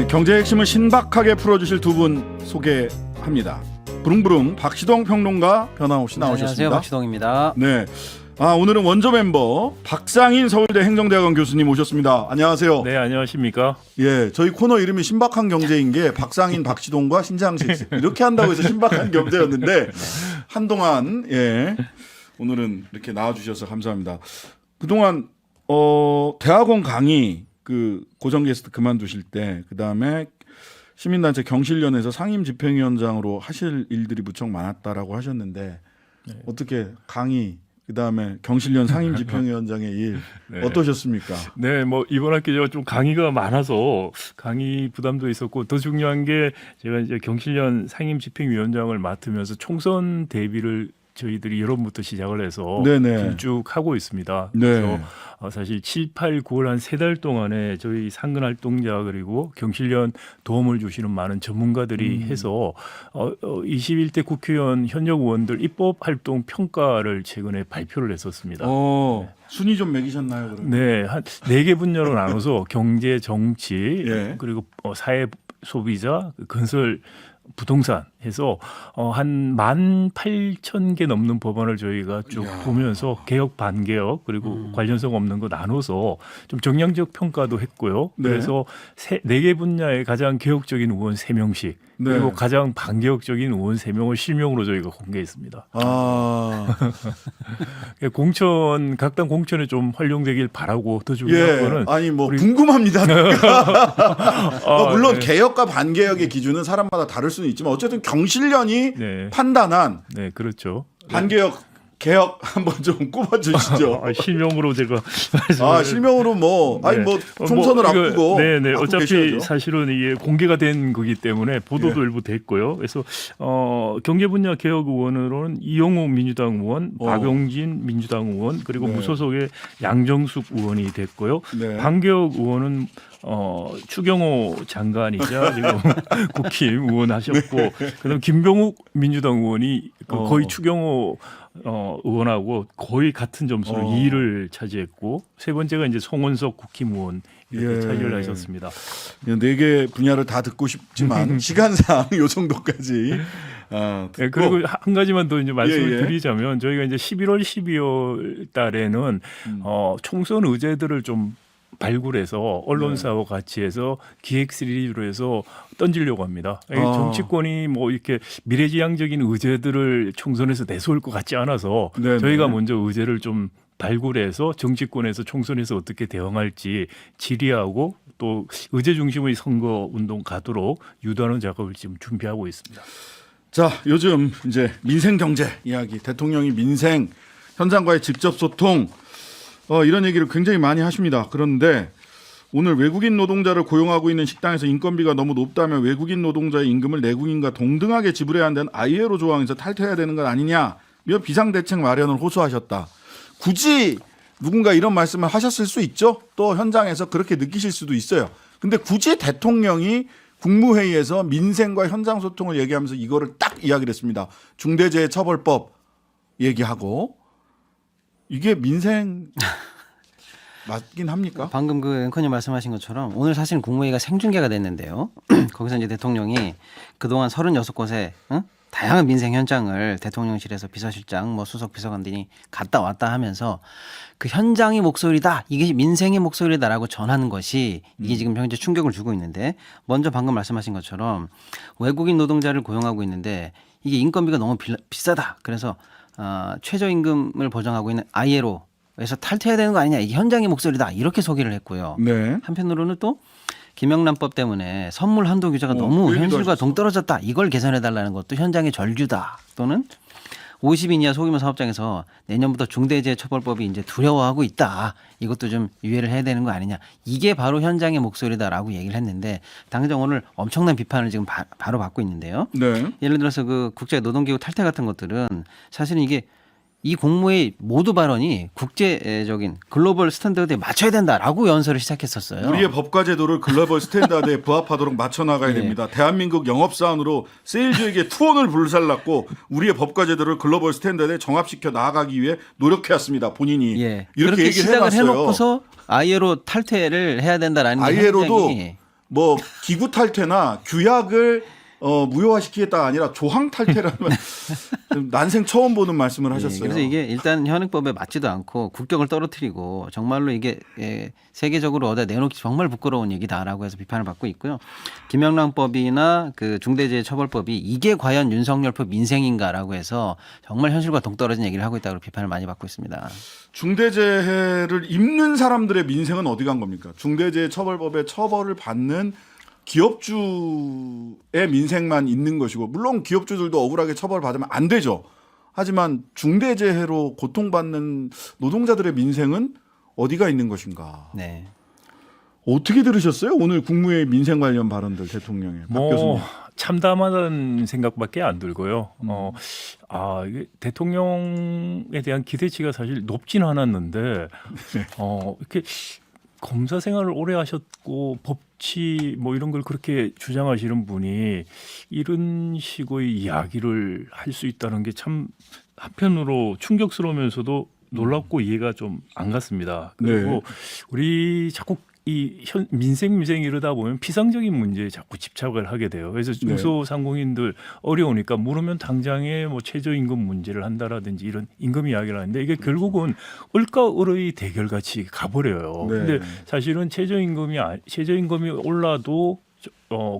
네, 경제 핵심을 신박하게 풀어주실 두 분 소개합니다. 부릉부릉 박시동 평론가 변함없이 나오셨습니다. 안녕하세요, 박시동입니다. 네, 오늘은 원조 멤버 박상인 서울대 행정대학원 교수님 오셨습니다. 안녕하세요. 네, 안녕하십니까? 예, 저희 코너 이름이 신박한 경제인 게 박상인, 박시동과 신장식 이렇게 한다고 해서 신박한 경제였는데 한동안 오늘은 이렇게 나와주셔서 감사합니다. 그동안 대학원 강의 그 고정 게스트 그만두실 때 그다음에 시민단체 경실련에서 상임집행위원장으로 하실 일들이 무척 많았다라고 하셨는데 어떻게 강의 그다음에 경실련 상임집행위원장의 일 어떠셨습니까? 네, 뭐 이번 학기 제가 좀 강의가 많아서 강의 부담도 있었고 더 중요한 게 제가 이제 경실련 상임집행위원장을 맡으면서 총선 대비를 저희들이 여름부터 시작을 해서 길쭉하고 있습니다. 그래서 사실 7, 8, 9월 한 3달 동안에 저희 상근 활동자 그리고 경실련 도움을 주시는 많은 전문가들이 해서 21대 국회의원 현역 의원들 입법 활동 평가를 최근에 발표를 했었습니다. 순위 좀 매기셨나요? 그러면? 네, 한 4개 분야로 나눠서 경제, 정치, 그리고 사회 소비자, 건설, 부동산 해서 한 18,000개 넘는 법안을 저희가 쭉 보면서 개혁 반개혁 그리고 관련성 없는 거 나눠서 좀 정량적 평가도 했고요. 그래서 4개 분야의 가장 개혁적인 의원 3명씩 그리고 가장 반개혁적인 의원 3명을 실명으로 저희가 공개했습니다. 공천 각당 공천에 좀 활용되길 바라고 더 중요한 거는 궁금합니다. 물론 개혁과 반개혁의 기준은 사람마다 다를 수는 있지만 어쨌든 경실련이 판단한 그렇죠. 반개혁 개혁 한번 좀 꼽아주시죠. 실명으로 제가 실명으로 총선을 앞두고 어차피 계셔야죠. 사실은 이게 공개가 된 거기 때문에 보도도 일부 됐고요. 그래서 경제 분야 개혁 의원으로는 이용우 민주당 의원, 박용진 민주당 의원 그리고 무소속의 양정숙 의원이 됐고요. 반개혁 의원은 추경호 장관이자 지금 국힘 의원 하셨고 그다음 김병욱 민주당 의원이 거의 추경호 의원하고 거의 같은 점수로 2위를 차지했고 세 번째가 이제 송원석 국힘 의원 이렇게 차지를 하셨습니다. 4개 분야를 다 듣고 싶지만 시간상 요 정도까지 그리고 한 가지만 더 이제 말씀을 드리자면 저희가 이제 11월, 12월 달에는 총선 의제들을 좀 발굴해서 언론사와 같이 해서 기획 시리즈로 해서 던지려고 합니다. 정치권이 뭐 이렇게 미래지향적인 의제들을 총선에서 내세울 것 같지 않아서 저희가 먼저 의제를 좀 발굴해서 정치권에서 총선에서 어떻게 대응할지 질의하고 또 의제 중심의 선거 운동 가도록 유도하는 작업을 지금 준비하고 있습니다. 자, 요즘 이제 민생 경제 이야기, 대통령이 민생 현장과의 직접 소통 이런 얘기를 굉장히 많이 하십니다. 그런데 오늘 외국인 노동자를 고용하고 있는 식당에서 인건비가 너무 높다며 외국인 노동자의 임금을 내국인과 동등하게 지불해야 한다는 ILO 조항에서 탈퇴해야 되는 것 아니냐며 비상대책 마련을 호소하셨다. 굳이 누군가 이런 말씀을 하셨을 수 있죠. 또 현장에서 그렇게 느끼실 수도 있어요. 근데 굳이 대통령이 국무회의에서 민생과 현장 소통을 얘기하면서 이거를 딱 이야기를 했습니다. 중대재해처벌법 얘기하고 이게 민생 맞긴 합니까? 방금 그 앵커님 말씀하신 것처럼 오늘 사실은 국무회의가 생중계가 됐는데요. 거기서 이제 대통령이 그동안 36곳에 다양한 민생 현장을 대통령실에서 비서실장, 수석 비서관들이 갔다 왔다 하면서 그 현장의 목소리다, 이게 민생의 목소리다라고 전하는 것이 이게 지금 현재 충격을 주고 있는데 먼저 방금 말씀하신 것처럼 외국인 노동자를 고용하고 있는데 이게 인건비가 너무 비싸다. 그래서 최저임금을 보장하고 있는 ILO에서 탈퇴해야 되는 거 아니냐. 이게 현장의 목소리다. 이렇게 소개를 했고요. 한편으로는 또 김영란법 때문에 선물 한도 규제가 너무 현실과 동떨어졌다. 이걸 개선해달라는 것도 현장의 절규다. 또는 50인 이하 소규모 사업장에서 내년부터 중대재해처벌법이 이제 두려워하고 있다. 이것도 좀 유예를 해야 되는 거 아니냐. 이게 바로 현장의 목소리다라고 얘기를 했는데 당장 오늘 엄청난 비판을 지금 바로 받고 있는데요. 예를 들어서 그 국제노동기구 탈퇴 같은 것들은 사실은 이게 이 공모의 모두 발언이 국제적인 글로벌 스탠다드에 맞춰야 된다라고 연설을 시작했었어요. 우리의 법과 제도를 글로벌 스탠다드에 부합하도록 맞춰나가야 됩니다. 대한민국 영업사원으로 세일즈에게 투혼을 불살랐고 우리의 법과 제도를 글로벌 스탠다드에 정합시켜 나아가기 위해 노력해왔습니다. 본인이 이렇게 얘기를 시작을 해놨어요. 해놓고서 ILO 탈퇴를 해야 된다라는 게 ILO도 뭐 기구 탈퇴나 규약을 무효화시키겠다가 아니라 조항 탈퇴라는 난생 처음 보는 말씀을 하셨어요. 그래서 이게 일단 현행법에 맞지도 않고 국격을 떨어뜨리고 정말로 이게 세계적으로 어디다 내놓기 정말 부끄러운 얘기다라고 해서 비판을 받고 있고요. 김영란법이나 그 중대재해처벌법이 이게 과연 윤석열법 민생인가라고 해서 정말 현실과 동떨어진 얘기를 하고 있다고 비판을 많이 받고 있습니다. 중대재해를 입는 사람들의 민생은 어디 간 겁니까? 중대재해처벌법에 처벌을 받는 기업주의 민생만 있는 것이고, 물론 기업주들도 억울하게 처벌받으면 안 되죠. 하지만 중대재해로 고통받는 노동자들의 민생은 어디가 있는 것인가? 네. 어떻게 들으셨어요? 오늘 국무회의 민생 관련 발언들 대통령의 박 교수님. 참담하다는 생각밖에 안 들고요. 이게 대통령에 대한 기대치가 사실 높진 않았는데 이렇게 검사 생활을 오래 하셨고 법치 뭐 이런 걸 그렇게 주장하시는 분이 이런 식의 이야기를 할 수 있다는 게 참 한편으로 충격스러우면서도 놀랍고 이해가 좀 안 갔습니다. 그리고 네. 우리 자꾸 이 민생 이러다 보면 피상적인 문제에 자꾸 집착을 하게 돼요. 그래서 중소상공인들 어려우니까 물으면 당장에 뭐 최저임금 문제를 한다라든지 이런 임금 이야기를 하는데 이게 결국은 을과 을의 대결같이 가버려요. 네. 근데 사실은 최저임금이 올라도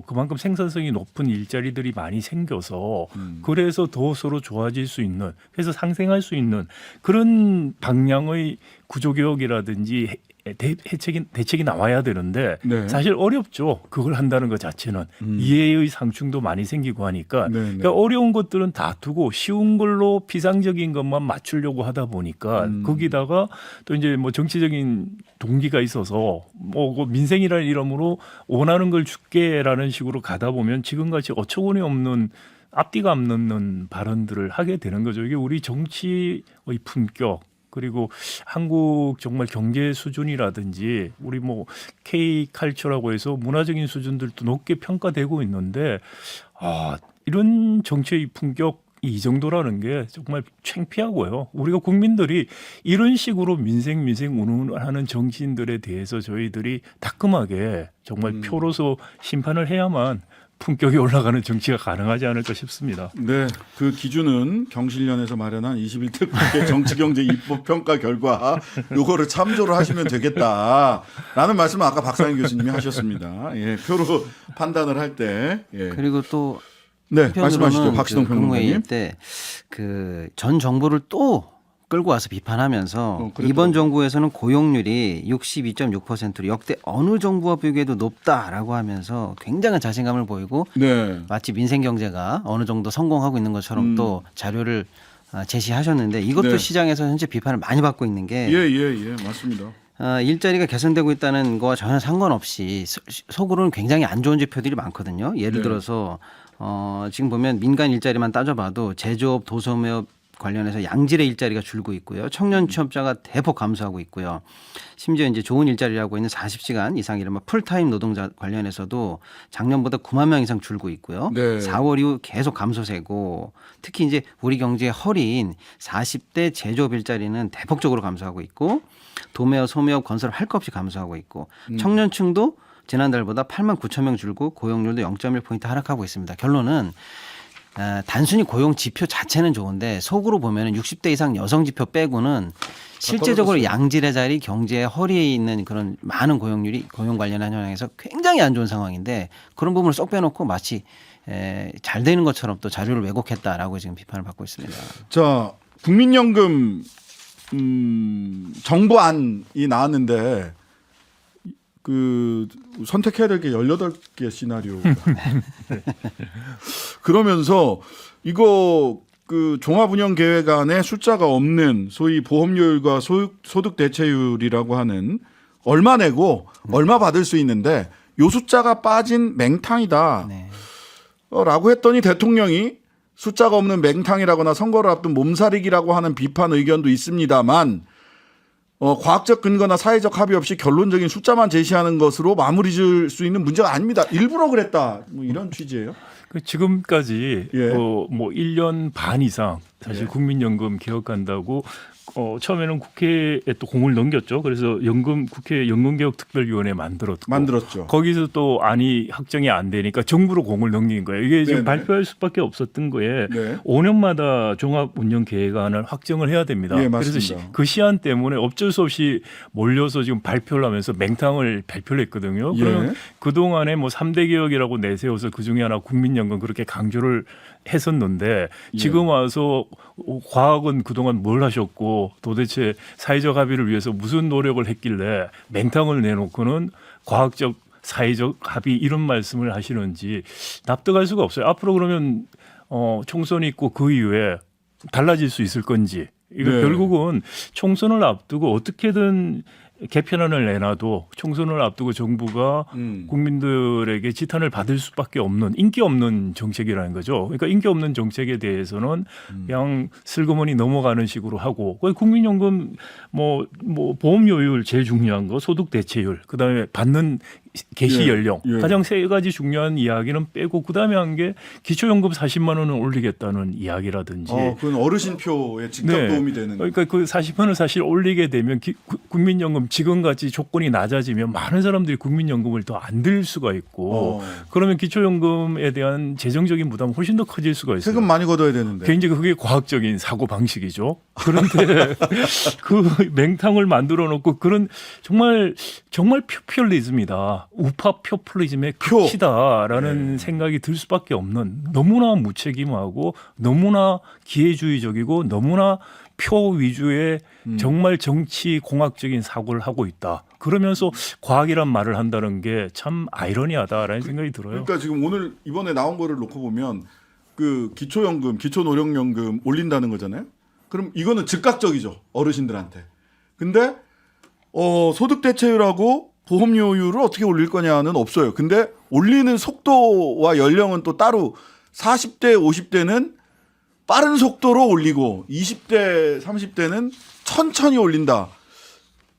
그만큼 생산성이 높은 일자리들이 많이 생겨서 그래서 더 서로 좋아질 수 있는, 그래서 상생할 수 있는 그런 방향의 구조개혁이라든지 대책이 나와야 되는데 네. 사실 어렵죠. 그걸 한다는 것 자체는 이해의 상충도 많이 생기고 하니까 그러니까 어려운 것들은 다 두고 쉬운 걸로 비상적인 것만 맞추려고 하다 보니까 거기다가 또 이제 뭐 정치적인 동기가 있어서 뭐 민생이라는 이름으로 원하는 걸 줄게라는 식으로 가다 보면 지금같이 어처구니 없는 앞뒤가 안 넘는 발언들을 하게 되는 거죠. 이게 우리 정치의 품격, 그리고 한국 정말 경제 수준이라든지 우리 뭐 K 칼처라고 해서 문화적인 수준들도 높게 평가되고 있는데 이런 정치의 품격이 이 정도라는 게 정말 창피하고요. 우리가 국민들이 이런 식으로 민생 운운하는 정치인들에 대해서 저희들이 따끔하게 정말 표로서 심판을 해야만 품격이 올라가는 정치가 가능하지 않을까 싶습니다. 네, 그 기준은 경실련에서 마련한 21대 국회 정치경제 입법평가 결과 요거를 참조를 하시면 되겠다라는 말씀을 아까 박상현 교수님이 하셨습니다. 예, 표로 판단을 할 때. 예. 그리고 또 네, 말씀하시죠, 박시동 국무회의 평론가님. 때 그 전 정부를 또 끌고 와서 비판하면서 그랬더라고요. 이번 정부에서는 고용률이 62.6%로 역대 어느 정부와 비교해도 높다라고 하면서 굉장한 자신감을 보이고 네, 마치 민생 경제가 어느 정도 성공하고 있는 것처럼 또 자료를 제시하셨는데 이것도 네. 시장에서 현재 비판을 많이 받고 있는 게 예, 맞습니다. 일자리가 개선되고 있다는 거와 전혀 상관없이 속으로는 굉장히 안 좋은 지표들이 많거든요. 예를 네. 들어서 지금 보면 민간 일자리만 따져봐도 제조업, 도소매업 관련해서 양질의 일자리가 줄고 있고요. 청년 취업자가 대폭 감소하고 있고요. 심지어 이제 좋은 일자리라고 있는 40시간 이상 이른바 풀타임 노동자 관련해서도 작년보다 9만 명 이상 줄고 있고요. 네. 4월 이후 계속 감소세고 특히 이제 우리 경제의 허리인 40대 제조업 일자리는 대폭적으로 감소하고 있고 도매업, 소매업, 건설 할 것 없이 감소하고 있고 청년층도 지난달보다 8만 9천 명 줄고 고용률도 0.1포인트 하락하고 있습니다. 결론은 단순히 고용 지표 자체는 좋은데 속으로 보면은 60대 이상 여성 지표 빼고는 실제적으로 양질의 자리 경제의 허리에 있는 그런 많은 고용률이 고용 관련한 현황에서 굉장히 안 좋은 상황인데 그런 부분을 쏙 빼놓고 마치 잘 되는 것처럼 또 자료를 왜곡했다라고 지금 비판을 받고 있습니다. 자, 국민연금 정부안이 나왔는데 그 선택해야 될 게 18개 시나리오가. 그러면서 이거 그 종합운영계획안에 숫자가 없는 소위 보험료율과 소득 대체율이라고 하는 얼마 내고 얼마 받을 수 있는데 요 숫자가 빠진 맹탕이다. 네. 라고 했더니 대통령이 숫자가 없는 맹탕이라거나 선거를 앞둔 몸살이기라고 하는 비판 의견도 있습니다만 과학적 근거나 사회적 합의 없이 결론적인 숫자만 제시하는 것으로 마무리 지을 수 있는 문제가 아닙니다. 일부러 그랬다. 뭐 이런 취지예요. 지금까지 예. 뭐 1년 반 이상 사실 예. 국민연금 개혁한다고 처음에는 국회에 또 공을 넘겼죠. 그래서 국회 연금개혁특별위원회 만들었죠. 거기서 또 안이 확정이 안 되니까 정부로 공을 넘긴 거예요. 이게 지금 네네. 발표할 수밖에 없었던 거에 네. 5년마다 종합운영계획안을 확정을 해야 됩니다. 예, 그래서 맞습니다. 그 시한 때문에 어쩔 수 없이 몰려서 지금 발표를 하면서 맹탕을 발표를 했거든요. 그러면 예. 그동안에 뭐 3대 개혁이라고 내세워서 그중에 하나 국민연금 그렇게 강조를 했었는데 지금 와서 과학은 그동안 뭘 하셨고 도대체 사회적 합의를 위해서 무슨 노력을 했길래 맹탕을 내놓고는 과학적 사회적 합의 이런 말씀을 하시는지 납득할 수가 없어요. 앞으로 그러면 총선이 있고 그 이후에 달라질 수 있을 건지 이거 네. 결국은 총선을 앞두고 어떻게든 개편안을 내놔도 총선을 앞두고 정부가 국민들에게 지탄을 받을 수밖에 없는 인기 없는 정책이라는 거죠. 그러니까 인기 없는 정책에 대해서는 그냥 슬그머니 넘어가는 식으로 하고 국민연금 뭐 보험료율 제일 중요한 거 소득 대체율 그다음에 받는 개시 예, 연령 예. 가장 세 가지 중요한 이야기는 빼고 그다음에 한 게 기초연금 40만 원을 올리겠다는 이야기라든지 그건 어르신표에 직접 네. 도움이 되는. 그러니까 그 40만을 사실 올리게 되면 국민연금 지금같이 조건이 낮아지면 많은 사람들이 국민연금을 더 안 들 수가 있고 그러면 기초연금에 대한 재정적인 부담은 훨씬 더 커질 수가 있어요. 세금 많이 걷어야 되는데. 굉장히 그게 과학적인 사고 방식이죠. 그런데 그 맹탕을 만들어 놓고 그런 정말 포퓰리즘이다. 우파 포퓰리즘의 극치다라는 생각이 들 수밖에 없는 너무나 무책임하고 너무나 기회주의적이고 너무나 표 위주의 정말 정치 공학적인 사고를 하고 있다. 그러면서 과학이란 말을 한다는 게 참 아이러니하다라는 생각이 들어요. 그러니까 지금 오늘 이번에 나온 거를 놓고 보면 그 기초연금, 기초노령연금 올린다는 거잖아요. 그럼 이거는 즉각적이죠. 어르신들한테. 근데 소득 대체율하고 보험료율을 어떻게 올릴 거냐는 없어요. 근데 올리는 속도와 연령은 또 따로 40대, 50대는 빠른 속도로 올리고 20대, 30대는 천천히 올린다.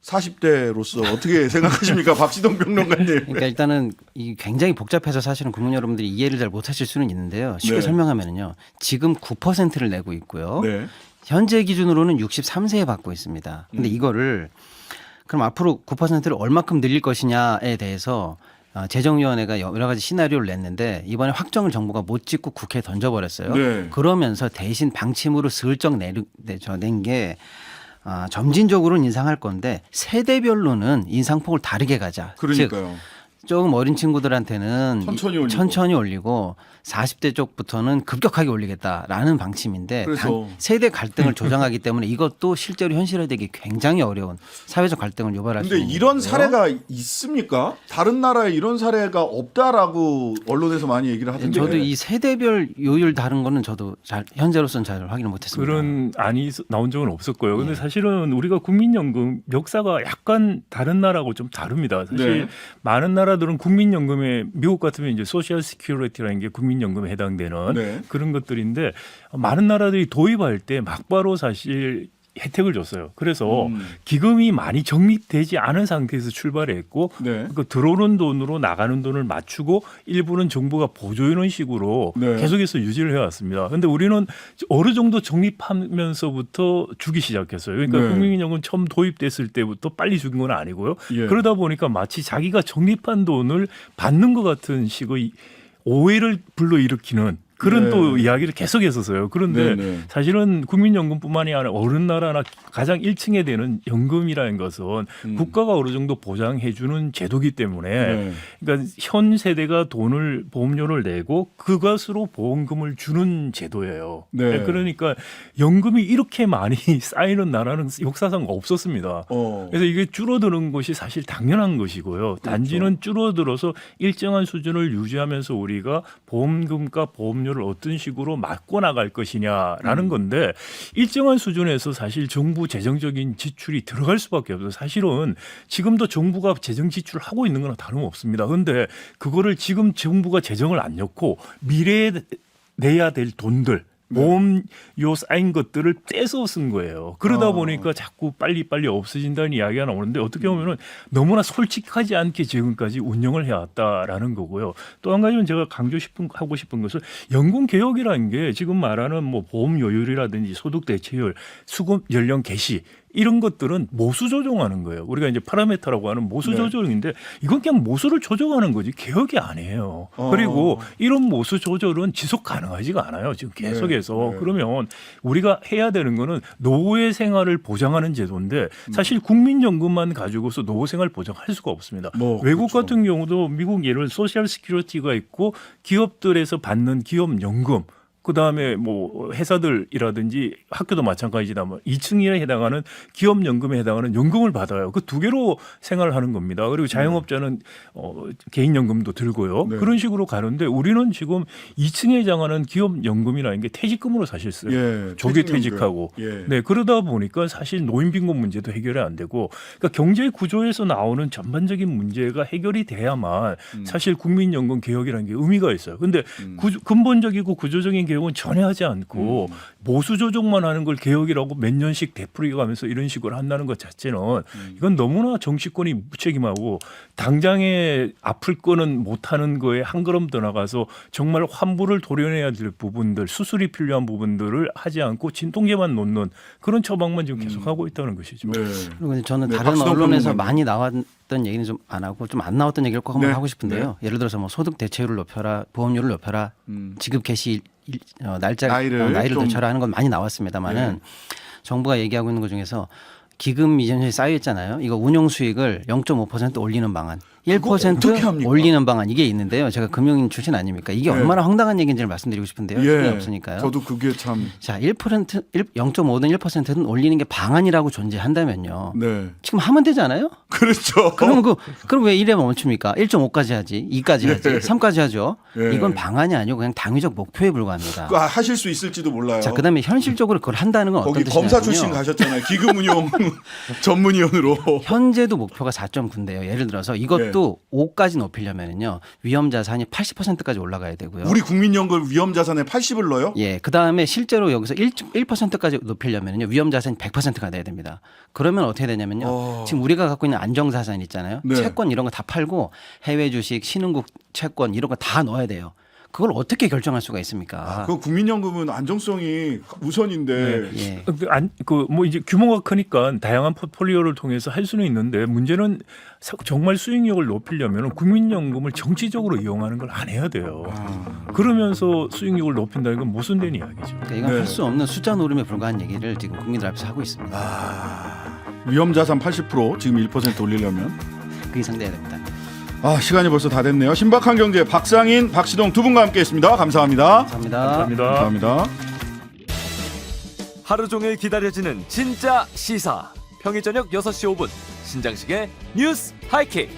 40대로서 어떻게 생각하십니까? 박지동 평론가님. 그러니까 일단은 이 굉장히 복잡해서 사실은 국민 여러분들이 이해를 잘 못하실 수는 있는데요. 쉽게 네. 설명하면요, 지금 9%를 내고 있고요. 네. 현재 기준으로는 63세에 받고 있습니다. 근데 이거를 그럼 앞으로 9%를 얼마큼 늘릴 것이냐에 대해서 재정위원회가 여러 가지 시나리오를 냈는데 이번에 확정을 정부가 못 짓고 국회에 던져버렸어요. 네. 그러면서 대신 방침으로 슬쩍 낸 게 점진적으로는 인상할 건데 세대별로는 인상폭을 다르게 가자. 즉 그러니까요. 조금 어린 친구들한테는 천천히 올리고 40대 쪽부터는 급격하게 올리겠다라는 방침인데 그래서 세대 갈등을 조장하기 때문에 이것도 실제로 현실화되기 굉장히 어려운 사회적 갈등을 유발할 수 근데 있는 이런 거고요. 사례가 있습니까? 다른 나라에 이런 사례가 없다라고 언론에서 많이 얘기를 하던데. 저도 이 세대별 요율 다른 거는 저도 현재로서는 잘 확인을 못했습니다. 그런 안이 나온 적은 없었고요. 근데 사실은 우리가 국민연금 역사가 약간 다른 나라하고 좀 다릅니다. 사실 네. 많은 나라들은 국민연금에 미국 같으면 이제 소셜 시큐리티라는 게 국민연금에 해당되는 네. 그런 것들인데 많은 나라들이 도입할 때 막바로 사실 혜택을 줬어요. 그래서 기금이 많이 적립되지 않은 상태에서 출발했고 네. 그 들어오는 돈으로 나가는 돈을 맞추고 일부는 정부가 보조하는 식으로 네. 계속해서 유지를 해왔습니다. 그런데 우리는 어느 정도 적립하면서부터 주기 시작했어요. 그러니까 네. 국민연금 처음 도입됐을 때부터 빨리 준 건 아니고요. 예. 그러다 보니까 마치 자기가 적립한 돈을 받는 것 같은 식의 오해를 불러일으키는 그런 네. 또 이야기를 계속했었어요. 그런데 네, 네. 사실은 국민연금뿐만이 아니라 어느 나라나 가장 1층에 되는 연금이라는 것은 국가가 어느 정도 보장해주는 제도기 때문에 네. 그러니까 현 세대가 돈을 보험료를 내고 그것으로 보험금을 주는 제도예요. 네. 그러니까 연금이 이렇게 많이 쌓이는 나라는 역사상 없었습니다. 그래서 이게 줄어드는 것이 사실 당연한 것이고요. 단지는 줄어들어서 일정한 수준을 유지하면서 우리가 보험금과 보험료를 어떤 식으로 막고 나갈 것이냐라는 건데 일정한 수준에서 사실 정부 재정적인 지출이 들어갈 수밖에 없어요. 사실은 지금도 정부가 재정 지출을 하고 있는 거나 다름없습니다. 그런데 그거를 지금 정부가 재정을 안 넣고 미래에 내야 될 돈들 보험료 쌓인 것들을 떼서 쓴 거예요. 그러다 보니까 자꾸 빨리빨리 없어진다는 이야기가 나오는데 어떻게 보면은 너무나 솔직하지 않게 지금까지 운영을 해왔다라는 거고요. 또 한 가지는 제가 하고 싶은 것은 연금 개혁이라는 게 지금 말하는 뭐 보험료율이라든지 소득 대체율, 수급 연령 개시 이런 것들은 모수 조정하는 거예요. 우리가 이제 파라메터라고 하는 모수 조정인데 이건 그냥 모수를 조정하는 거지 개혁이 아니에요. 그리고 이런 모수 조절은 지속 가능하지가 않아요. 지금 계속해서. 그러면 우리가 해야 되는 거는 노후의 생활을 보장하는 제도인데 사실 국민연금만 가지고서 노후 생활 보장할 수가 없습니다. 외국 그렇죠. 같은 경우도 미국 예를 소셜 시큐리티가 있고 기업들에서 받는 기업연금 그다음에 뭐 회사들이라든지 학교도 마찬가지다. 2층에 해당하는 기업연금에 해당하는 연금을 받아요. 그 두 개로 생활을 하는 겁니다. 그리고 자영업자는 개인연금도 들고요. 네. 그런 식으로 가는데 우리는 지금 2층에 해당하는 기업연금이라는 게 퇴직금으로 사실 써요. 예, 조기 퇴직연금. 퇴직하고. 예. 네, 그러다 보니까 사실 노인 빈곤 문제도 해결이 안 되고 그러니까 경제 구조에서 나오는 전반적인 문제가 해결이 돼야만 사실 국민연금 개혁이라는 게 의미가 있어요. 근데 근본적이고 구조적인 개혁은 전혀 하지 않고 모수 조정만 하는 걸 개혁이라고 몇 년씩 되풀이해 가면서 이런 식으로 한다는 것 자체는 이건 너무나 정치권이 무책임하고 당장에 아플 거는 못하는 거에 한 걸음 더 나가서 정말 환부를 도려내야 될 부분들 수술이 필요한 부분들을 하지 않고 진통제만 놓는 그런 처방만 지금 계속하고 있다는 것이죠. 네. 그리고 저는 네, 다른 박수동 언론에서 평론가님. 많이 나왔던 얘기는 좀 안 하고 좀 안 나왔던 얘기를 꼭 한번 네. 하고 싶은데요. 예를 들어서 뭐 소득 대체율을 높여라, 보험료를 높여라, 지급 개시 나이를 좀- 늦춰라 하는 건 많이 나왔습니다만은 정부가 얘기하고 있는 것 중에서 기금 이전에 쌓여 있잖아요. 이거 운용 수익을 0.5% 올리는 방안, 어떻게 1% 합니까? 올리는 방안 이게 있는데요. 제가 금융인 출신 아닙니까? 이게 네. 얼마나 황당한 얘기인지를 말씀드리고 싶은데요. 시간이 예. 없으니까요. 저도 그게 참. 자, 0.5든 1%는 올리는 게 방안이라고 존재한다면요. 네. 지금 하면 되잖아요. 그렇죠. 그럼 왜 1에 멈춥니까? 1.5까지 하지, 2까지 하지, 3까지 하죠. 예. 이건 방안이 아니고 그냥 당위적 목표에 불과합니다. 그거 하실 수 있을지도 몰라요. 자, 그다음에 현실적으로 그걸 한다는 건 어떤 거기 뜻이냐면요. 검사 출신 가셨잖아요. 기금운용 전문위원으로. 현재도 목표가 4.9인데요. 예를 들어서 이것도 5까지 높이려면요. 위험 자산이 80%까지 올라가야 되고요. 우리 국민연금 위험자산의 80을 넣어요? 예, 그다음에 실제로 여기서 1%까지 높이려면요. 위험 자산이 100%가 돼야 됩니다. 그러면 어떻게 되냐면요. 지금 우리가 갖고 있는 안정 자산 있잖아요. 네. 채권 이런 거 다 팔고 해외 주식, 신흥국 채권 이런 거 다 넣어야 돼요. 그걸 어떻게 결정할 수가 있습니까? 그 국민연금은 안정성이 우선인데. 예. 뭐 이제 규모가 크니까 다양한 포트폴리오를 통해서 할 수는 있는데 문제는 정말 수익력을 높이려면 국민연금을 정치적으로 이용하는 걸 안 해야 돼요. 그러면서 수익력을 높인다는 건 모순된 이야기죠. 그러니까 이건 네. 할 수 없는 숫자 노름에 불과한 얘기를 지금 국민들 앞에서 하고 있습니다. 위험자산 80% 지금 1% 올리려면. 그 이상 돼야 됩니다. 시간이 벌써 다 됐네요. 신박한 경제 박상인, 박시동 두 분과 함께했습니다. 감사합니다. 감사합니다. 감사합니다. 감사합니다. 하루 종일 기다려지는 진짜 시사. 평일 저녁 6시 5분 신장식의 뉴스 하이킥.